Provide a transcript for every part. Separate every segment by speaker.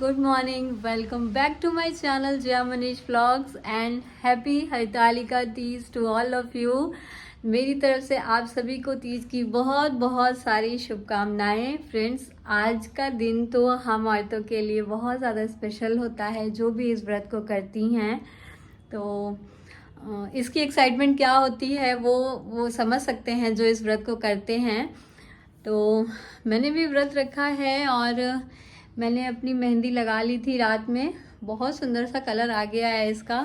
Speaker 1: Good morning, welcome back to my channel Jaya Manish vlogs and happy Hartalika Teej to all of you. मेरी तरफ से आप सभी को तीज की बहुत बहुत सारी शुभकामनाएं। फ्रेंड्स, आज का दिन तो हम औरतों के लिए बहुत ज़्यादा स्पेशल होता है, जो भी इस व्रत को करती हैं। तो इसकी एक्साइटमेंट क्या होती है वो समझ सकते हैं जो इस व्रत को करते हैं। तो मैंने भी व्रत रखा है और मैंने अपनी मेहंदी लगा ली थी रात में। बहुत सुंदर सा कलर आ गया है इसका।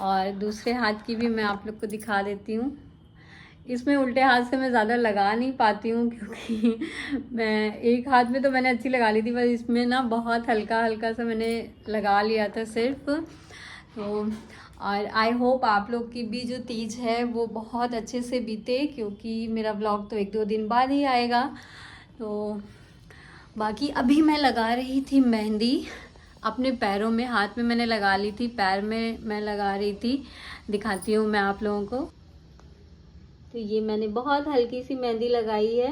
Speaker 1: और दूसरे हाथ की भी मैं आप लोग को दिखा देती हूँ। इसमें उल्टे हाथ से मैं ज़्यादा लगा नहीं पाती हूँ, क्योंकि मैं एक हाथ में तो मैंने अच्छी लगा ली थी, पर इसमें ना बहुत हल्का हल्का सा मैंने लगा लिया था सिर्फ। तो और आई होप आप लोग की भी जो तीज है वो बहुत अच्छे से बीते, क्योंकि मेरा व्लॉग तो 1-2 दिन बाद ही आएगा। तो बाकी अभी मैं लगा रही थी मेहंदी अपने पैरों में, हाथ में मैंने लगा ली थी, पैर में मैं लगा रही थी। दिखाती हूँ मैं आप लोगों को। तो ये मैंने बहुत हल्की सी मेहंदी लगाई है।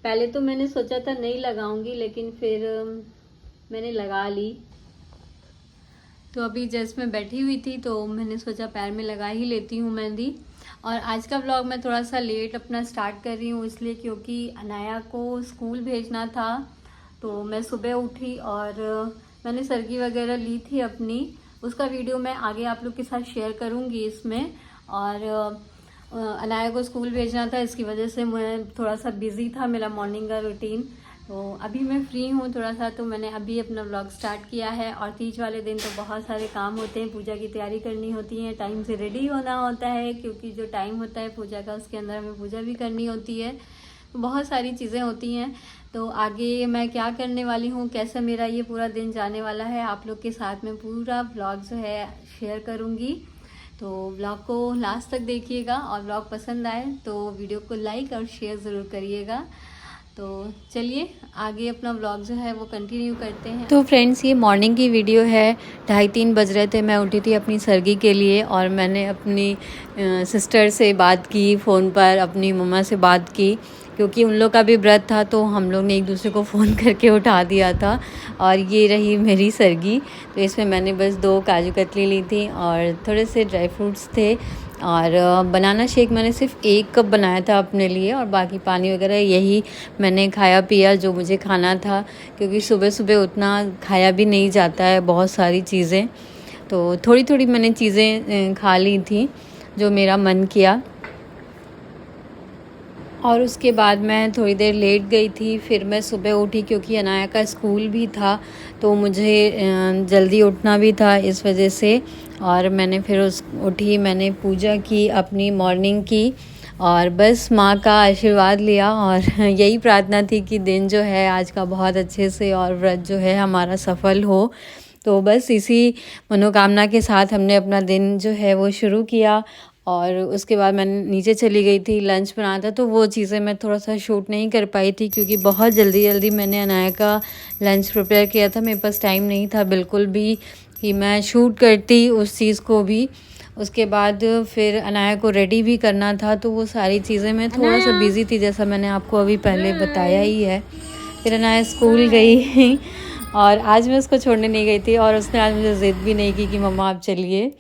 Speaker 1: पहले तो मैंने सोचा था नहीं लगाऊंगी, लेकिन फिर मैंने लगा ली। तो अभी जस्ट मैं बैठी हुई थी तो मैंने सोचा पैर में लगा ही लेती हूँ मेहंदी। और आज का व्लॉग मैं थोड़ा सा लेट अपना स्टार्ट कर रही हूँ, इसलिए क्योंकि अनाया को स्कूल भेजना था। तो मैं सुबह उठी और मैंने सरगी वगैरह ली थी अपनी। उसका वीडियो मैं आगे आप लोग के साथ शेयर करूँगी इसमें। और अनाया को स्कूल भेजना था, इसकी वजह से मैं थोड़ा सा बिज़ी था मेरा मॉर्निंग का रूटीन। तो अभी मैं फ्री हूँ थोड़ा सा, तो मैंने अभी अपना व्लॉग स्टार्ट किया है। और तीज वाले दिन तो बहुत सारे काम होते हैं, पूजा की तैयारी करनी होती है, टाइम से रेडी होना होता है, क्योंकि जो टाइम होता है पूजा का उसके अंदर हमें पूजा भी करनी होती है। तो बहुत सारी चीज़ें होती हैं। तो आगे मैं क्या करने वाली हूँ, कैसा मेरा ये पूरा दिन जाने वाला है, आप लोग के साथ में पूरा व्लॉग जो है शेयर करूँगी। तो व्लॉग को लास्ट तक देखिएगा, और व्लॉग पसंद आए तो वीडियो को लाइक और शेयर ज़रूर करिएगा। तो चलिए आगे अपना व्लॉग जो है वो कंटिन्यू करते हैं। तो फ्रेंड्स, ये मॉर्निंग की वीडियो है। 2:30-3 बज रहे थे, मैं उठी थी अपनी सरगी के लिए, और मैंने अपनी सिस्टर से बात की फ़ोन पर, अपनी मम्मा से बात की, क्योंकि उन लोग का भी व्रत था। तो हम लोग ने एक दूसरे को फ़ोन करके उठा दिया था। और ये रही मेरी सरगी। तो इसमें मैंने बस 2 काजू कतली ली थी और थोड़े से ड्राई फ्रूट्स थे। और बनाना शेक मैंने सिर्फ 1 कप बनाया था अपने लिए, और बाकी पानी वगैरह यही मैंने खाया पिया जो मुझे खाना था, क्योंकि सुबह सुबह उतना खाया भी नहीं जाता है बहुत सारी चीज़ें। तो थोड़ी थोड़ी मैंने चीज़ें खा ली थी जो मेरा मन किया। और उसके बाद मैं थोड़ी देर लेट गई थी। फिर मैं सुबह उठी, क्योंकि अनाया का स्कूल भी था, तो मुझे जल्दी उठना भी था इस वजह से। और मैंने फिर उठी, मैंने पूजा की अपनी मॉर्निंग की, और बस माँ का आशीर्वाद लिया। और यही प्रार्थना थी कि दिन जो है आज का बहुत अच्छे से, और व्रत जो है हमारा सफल हो। तो बस इसी मनोकामना के साथ हमने अपना दिन जो है वो शुरू किया। और उसके बाद मैं नीचे चली गई थी, लंच बनाना था, तो वो चीज़ें मैं थोड़ा सा शूट नहीं कर पाई थी, क्योंकि बहुत जल्दी जल्दी मैंने अनाया का लंच प्रिपेयर किया था। मेरे पास टाइम नहीं था बिल्कुल भी कि मैं शूट करती उस चीज़ को भी। उसके बाद फिर अनाया को रेडी भी करना था, तो वो सारी चीज़ें मैं थोड़ा सा बिज़ी थी, जैसा मैंने आपको अभी पहले बताया ही है। फिर अनाया स्कूल गई और आज मैं उसको छोड़ने नहीं गई थी, और उसने आज मुझे ज़िद भी नहीं की कि मम्मा आप चलिए।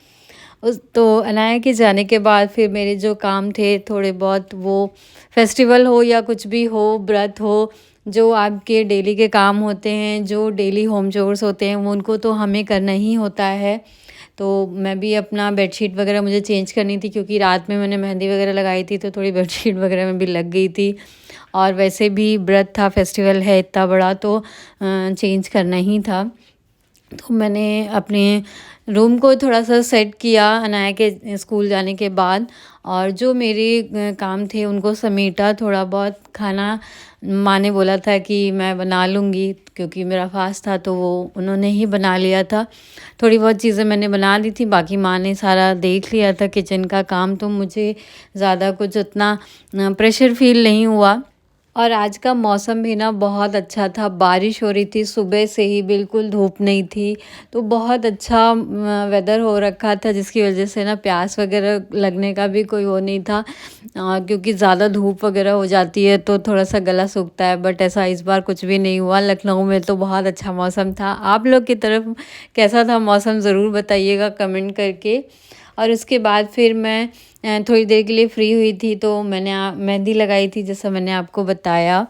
Speaker 1: तो अनाया के जाने के बाद फिर मेरे जो काम थे थोड़े बहुत, वो फेस्टिवल हो या कुछ भी हो, व्रत हो, जो आपके डेली के काम होते हैं, जो डेली होम चोर्स होते हैं, वो उनको तो हमें करना ही होता है। तो मैं भी अपना बेडशीट वगैरह मुझे चेंज करनी थी, क्योंकि रात में मैंने मेहंदी वगैरह लगाई थी, तो थोड़ी बेडशीट वगैरह में भी लग गई थी। और वैसे भी व्रत था, फेस्टिवल है इतना बड़ा, तो चेंज करना ही था। तो मैंने अपने रूम को थोड़ा सा सेट किया अनाया के स्कूल जाने के बाद, और जो मेरे काम थे उनको समेटा। थोड़ा बहुत खाना माँ ने बोला था कि मैं बना लूँगी, क्योंकि मेरा फास्ट था, तो वो उन्होंने ही बना लिया था। थोड़ी बहुत चीज़ें मैंने बना दी थी, बाकी माँ ने सारा देख लिया था किचन का काम, तो मुझे ज़्यादा कुछ उतना प्रेशर फील नहीं हुआ। और आज का मौसम भी ना बहुत अच्छा था, बारिश हो रही थी सुबह से ही, बिल्कुल धूप नहीं थी। तो बहुत अच्छा वेदर हो रखा था, जिसकी वजह से ना प्यास वगैरह लगने का भी कोई वो नहीं था। क्योंकि ज़्यादा धूप वगैरह हो जाती है तो थोड़ा सा गला सूखता है, बट ऐसा इस बार कुछ भी नहीं हुआ। लखनऊ में तो बहुत अच्छा मौसम था। आप लोग की तरफ कैसा था मौसम, ज़रूर बताइएगा कमेंट करके। और उसके बाद फिर मैं थोड़ी देर के लिए फ्री हुई थी, तो मैंने मेहंदी लगाई थी, जैसा मैंने आपको बताया।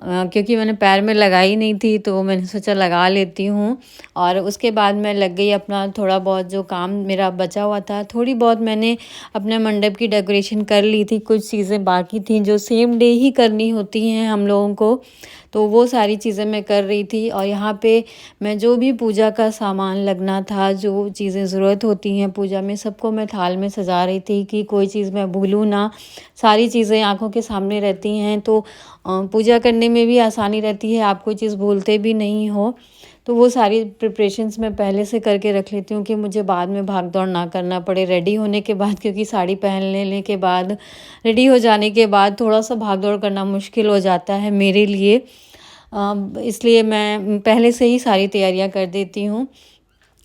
Speaker 1: क्योंकि मैंने पैर में लगाई नहीं थी तो मैंने सोचा लगा लेती हूँ। और उसके बाद मैं लग गई अपना थोड़ा बहुत जो काम मेरा बचा हुआ था, थोड़ी बहुत मैंने अपने मंडप की डेकोरेशन कर ली थी। कुछ चीज़ें बाकी थी जो सेम डे ही करनी होती हैं हम लोगों को, तो वो सारी चीज़ें मैं कर रही थी। और यहाँ पे मैं जो भी पूजा का सामान लगना था, जो चीज़ें ज़रूरत होती हैं पूजा में, सबको मैं थाल में सजा रही थी कि कोई चीज़ मैं भूलूँ ना। सारी चीज़ें आंखों के सामने रहती हैं तो पूजा करने में भी आसानी रहती है, आप कोई चीज़ भूलते भी नहीं हो। तो वो सारी प्रिपरेशंस मैं पहले से करके रख लेती हूँ कि मुझे बाद में भाग दौड़ ना करना पड़े रेडी होने के बाद। क्योंकि साड़ी पहन लेने के बाद, रेडी हो जाने के बाद थोड़ा सा भाग दौड़ करना मुश्किल हो जाता है मेरे लिए। इसलिए मैं पहले से ही सारी तैयारियां कर देती हूँ।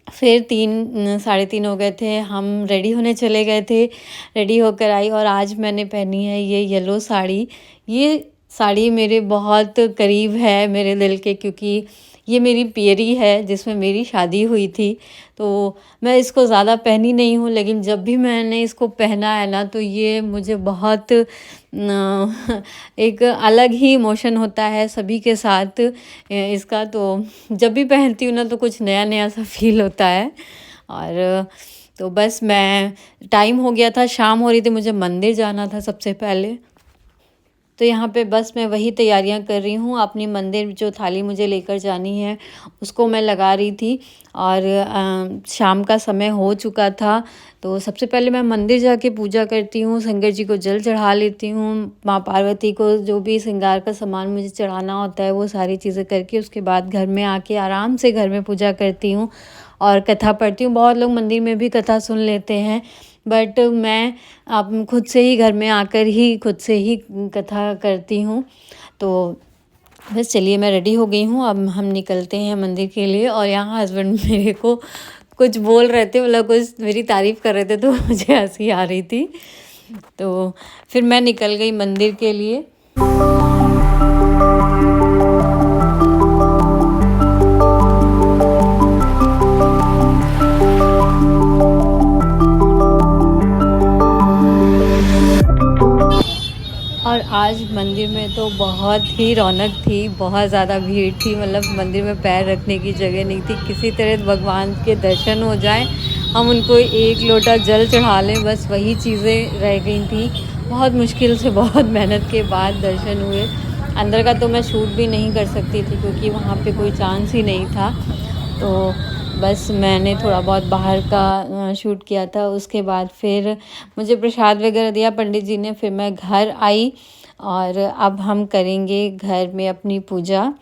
Speaker 1: फिर 3 साढ़े 3 हो गए थे, हम रेडी होने चले गए थे। रेडी होकर आई और आज मैंने पहनी है ये येलो साड़ी। ये साड़ी मेरे बहुत करीब है मेरे दिल के, क्योंकि ये मेरी पियरी है जिसमें मेरी शादी हुई थी। तो मैं इसको ज़्यादा पहनी नहीं हूँ, लेकिन जब भी मैंने इसको पहना है ना तो ये मुझे बहुत एक अलग ही इमोशन होता है सभी के साथ इसका। तो जब भी पहनती हूँ ना तो कुछ नया नया सा फील होता है। और तो बस मैं, टाइम हो गया था, शाम हो रही थी, मुझे मंदिर जाना था सबसे पहले। तो यहाँ पे बस मैं वही तैयारियाँ कर रही हूँ। अपनी मंदिर जो थाली मुझे लेकर जानी है उसको मैं लगा रही थी। और शाम का समय हो चुका था, तो सबसे पहले मैं मंदिर जाके पूजा करती हूँ, शंकर जी को जल चढ़ा लेती हूँ, माँ पार्वती को जो भी श्रृंगार का सामान मुझे चढ़ाना होता है वो सारी चीज़ें करके उसके बाद घर में आके आराम से घर में पूजा करती हूँ और कथा पढ़ती हूँ। बहुत लोग मंदिर में भी कथा सुन लेते हैं, बट मैं अब खुद से ही घर में आकर ही खुद से ही कथा करती हूँ। तो बस चलिए, मैं रेडी हो गई हूँ, अब हम निकलते हैं मंदिर के लिए। और यहाँ हस्बैंड मेरे को कुछ बोल रहे थे, मतलब कुछ मेरी तारीफ़ कर रहे थे, तो मुझे हंसी आ रही थी। तो फिर मैं निकल गई मंदिर के लिए। और आज मंदिर में तो बहुत ही रौनक थी, बहुत ज़्यादा भीड़ थी, मतलब मंदिर में पैर रखने की जगह नहीं थी। किसी तरह भगवान के दर्शन हो जाए, हम उनको एक लोटा जल चढ़ा लें, बस वही चीज़ें रह गई थी। बहुत मुश्किल से, बहुत मेहनत के बाद दर्शन हुए। अंदर का तो मैं शूट भी नहीं कर सकती थी क्योंकि वहाँ पे कोई चांस ही नहीं था। तो बस मैंने थोड़ा बहुत बाहर का शूट किया था। उसके बाद फिर मुझे प्रसाद वगैरह दिया पंडित जी ने, फिर मैं घर आई और अब हम करेंगे घर में अपनी पूजा।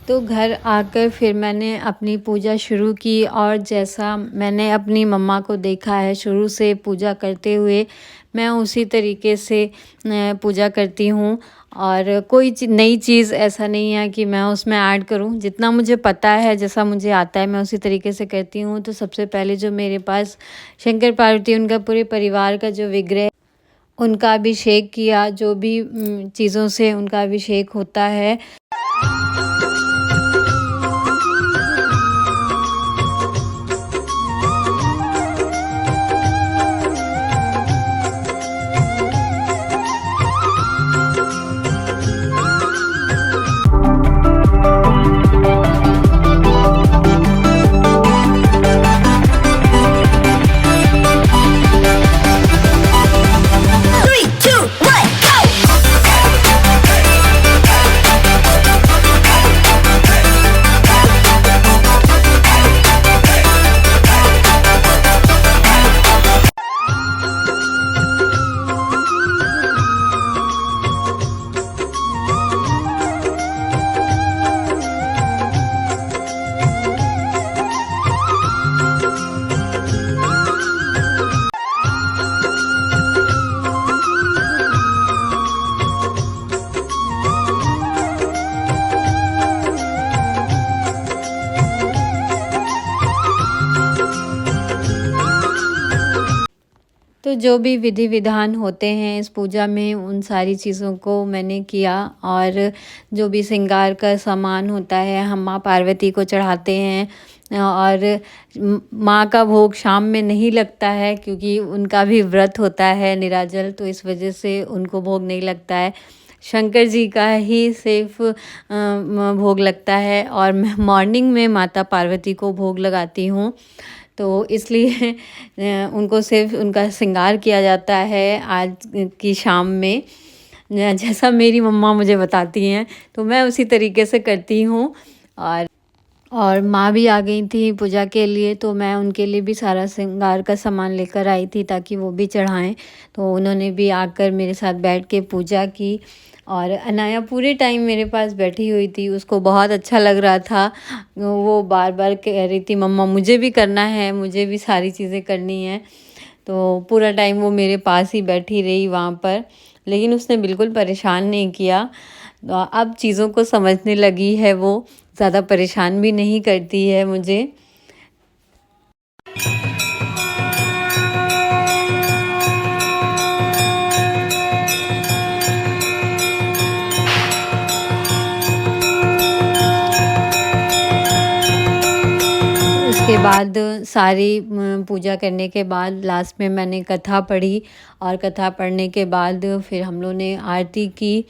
Speaker 1: तो घर आकर फिर मैंने अपनी पूजा शुरू की, और जैसा मैंने अपनी मम्मा को देखा है शुरू से पूजा करते हुए, मैं उसी तरीके से पूजा करती हूँ। और कोई नई चीज़ ऐसा नहीं है कि मैं उसमें ऐड करूँ। जितना मुझे पता है, जैसा मुझे आता है, मैं उसी तरीके से करती हूँ। तो सबसे पहले जो मेरे पास शंकर पार्वती, उनका पूरे परिवार का जो विग्रह, उनका अभिषेक किया, जो भी चीज़ों से उनका अभिषेक होता है। तो जो भी विधि विधान होते हैं इस पूजा में उन सारी चीज़ों को मैंने किया, और जो भी श्रृंगार का सामान होता है हम माँ पार्वती को चढ़ाते हैं। और माँ का भोग शाम में नहीं लगता है क्योंकि उनका भी व्रत होता है निराजल, तो इस वजह से उनको भोग नहीं लगता है। शंकर जी का ही सिर्फ भोग लगता है, और मैं मॉर्निंग में माता पार्वती को भोग लगाती हूँ, तो इसलिए उनको सिर्फ उनका श्रृंगार किया जाता है आज की शाम में। जैसा मेरी मम्मा मुझे बताती हैं तो मैं उसी तरीके से करती हूँ। और माँ भी आ गई थी पूजा के लिए, तो मैं उनके लिए भी सारा श्रृंगार का सामान लेकर आई थी ताकि वो भी चढ़ाएं। तो उन्होंने भी आकर मेरे साथ बैठ के पूजा की, और अनाया पूरे टाइम मेरे पास बैठी हुई थी, उसको बहुत अच्छा लग रहा था। वो बार बार कह रही थी मम्मा मुझे भी करना है, मुझे भी सारी चीज़ें करनी है। तो पूरा टाइम वो मेरे पास ही बैठी रही वहाँ पर, लेकिन उसने बिल्कुल परेशान नहीं किया। तो अब चीज़ों को समझने लगी है, वो ज़्यादा परेशान भी नहीं करती है मुझे। उसके बाद सारी पूजा करने के बाद लास्ट में मैंने कथा पढ़ी, और कथा पढ़ने के बाद फिर हम लोगों ने आरती की।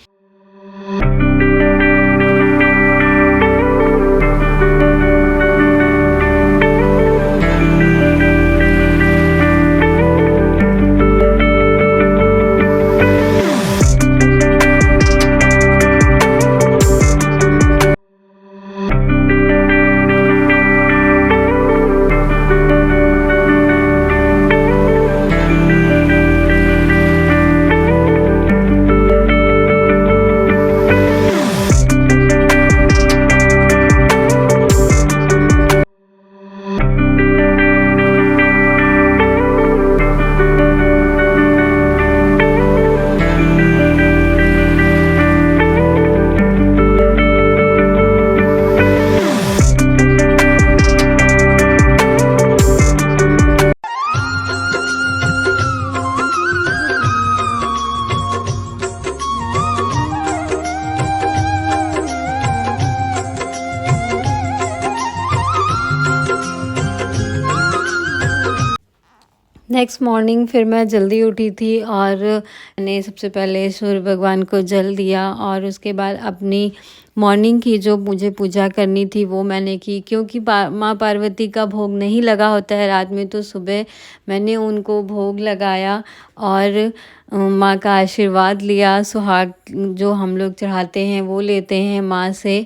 Speaker 1: नेक्स्ट मॉर्निंग फिर मैं जल्दी उठी थी, और मैंने सबसे पहले सूर्य भगवान को जल दिया, और उसके बाद अपनी मॉर्निंग की जो मुझे पूजा करनी थी वो मैंने की। क्योंकि माँ पार्वती का भोग नहीं लगा होता है रात में, तो सुबह मैंने उनको भोग लगाया और माँ का आशीर्वाद लिया। सुहाग जो हम लोग चढ़ाते हैं वो लेते हैं माँ से।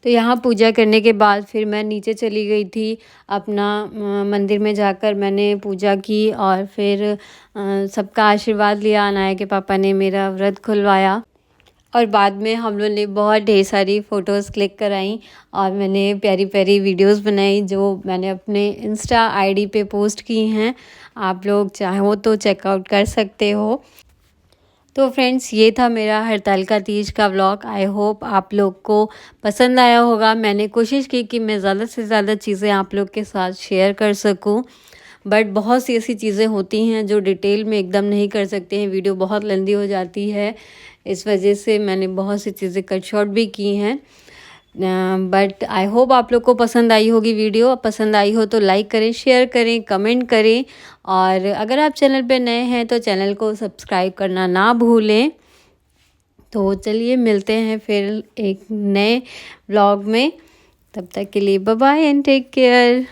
Speaker 1: तो यहाँ पूजा करने के बाद फिर मैं नीचे चली गई थी, अपना मंदिर में जाकर मैंने पूजा की, और फिर सबका आशीर्वाद लिया। अनाया के पापा ने मेरा व्रत खुलवाया, और बाद में हम लोग ने बहुत ढेर सारी फ़ोटोज़ क्लिक कराई, और मैंने प्यारी प्यारी वीडियोस बनाई जो मैंने अपने इंस्टा आईडी पे पोस्ट की हैं। आप लोग चाहो तो चेकआउट कर सकते हो। तो फ्रेंड्स, ये था मेरा हरतालिका तीज का व्लॉग। आई होप आप लोग को पसंद आया होगा। मैंने कोशिश की कि मैं ज़्यादा से ज़्यादा चीज़ें आप लोग के साथ शेयर कर सकूं, बट बहुत सी ऐसी चीज़ें होती हैं जो डिटेल में एकदम नहीं कर सकते हैं, वीडियो बहुत लंबी हो जाती है। इस वजह से मैंने बहुत सी चीज़ें कट शॉर्ट भी की हैं। बट आई होप आप लोग को पसंद आई होगी वीडियो। पसंद आई हो तो लाइक करें, शेयर करें, कमेंट करें, और अगर आप चैनल पे नए हैं तो चैनल को सब्सक्राइब करना ना भूलें। तो चलिए मिलते हैं फिर एक नए व्लॉग में। तब तक के लिए bye bye and take care.